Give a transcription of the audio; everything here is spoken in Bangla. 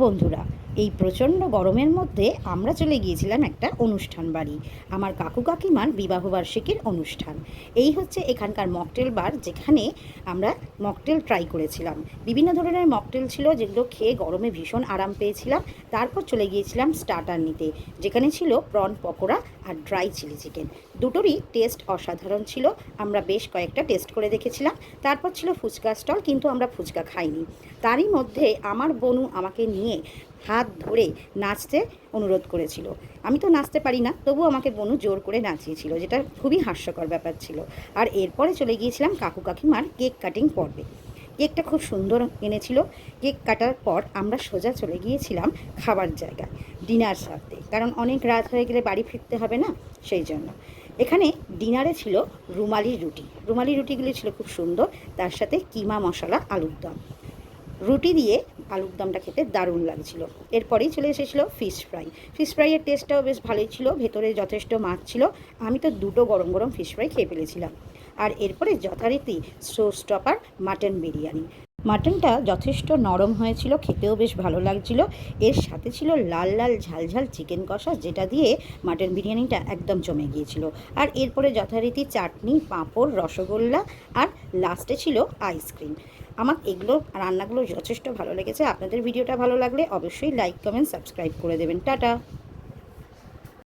বন্ধুরা, এই প্রচণ্ড গরমের মধ্যে আমরা চলে গিয়েছিলাম একটা অনুষ্ঠান বাড়ি। আমার কাকু কাকিমার বিবাহবার্ষিকীর অনুষ্ঠান। এই হচ্ছে এখানকার মকটেল বার, যেখানে আমরা মকটেল ট্রাই করেছিলাম। বিভিন্ন ধরনের মকটেল ছিল, যেগুলো খেয়ে গরমে ভীষণ আরাম পেয়েছিলাম। তারপর চলে গিয়েছিলাম স্টার্টার নিতে, যেখানে ছিল প্রন পকোড়া আর ড্রাই চিলি চিকেন। দুটোরই টেস্ট অসাধারণ ছিল। আমরা বেশ কয়েকটা টেস্ট করে দেখেছিলাম। তারপর ছিল ফুচকা স্টল, কিন্তু আমরা ফুচকা খাইনি। তারই মধ্যে আমার বোনু আমাকে নিয়ে হাত ধরে নাচতে অনুরোধ করেছিল। আমি তো নাচতে পারি না, তবু আমাকে বনু জোর করে নাচিয়েছিল, যেটা খুবই হাস্যকর ব্যাপার ছিল। আর এরপরে চলে গিয়েছিলাম কাকু কাকিমার কেক কাটিং পর্বে। কেকটা খুব সুন্দর এনেছিল। কেক কাটার পর আমরা সোজা চলে গিয়েছিলাম খাবার জায়গায় ডিনার সারতে, কারণ অনেক রাত হয়ে গেলে বাড়ি ফিরতে হবে না, সেই জন্য। এখানে ডিনারে ছিল রুমালি রুটি। রুমালি রুটিগুলি ছিল খুব সুন্দর, তার সাথে কিমা মশলা আলুর দম। রুটি দিয়ে আলুর দমটা খেতে দারুণ লাগছিল। এরপরেই চলে এসেছিলো ফিশ ফ্রাই। ফিশ ফ্রাইয়ের টেস্টটাও বেশ ভালোই ছিল, ভেতরে যথেষ্ট মাছ ছিল। আমি তো দুটো গরম গরম ফিশ ফ্রাই খেয়ে ফেলেছিলাম। আর এরপরে যথারীতি শো স্টপার মাটন বিরিয়ানি। মাটনটা যথেষ্ট নরম হয়েছিল, খেতেও বেশ ভালো লাগছিল। এর সাথে ছিল লাল লাল ঝাল ঝাল চিকেন কষা, যেটা দিয়ে মাটন বিরিয়ানিটা একদম জমে গিয়েছিল। আর এরপরে যথারীতি চাটনি, পাঁপড়, রসগোল্লা, আর লাস্টে ছিল আইসক্রিম। আমার এগুলো রান্নাগুলো যথেষ্ট ভালো লেগেছে। আপনাদের ভিডিওটা ভালো লাগলে অবশ্যই লাইক, কমেন্ট, সাবস্ক্রাইব করে দেবেন। টাটা।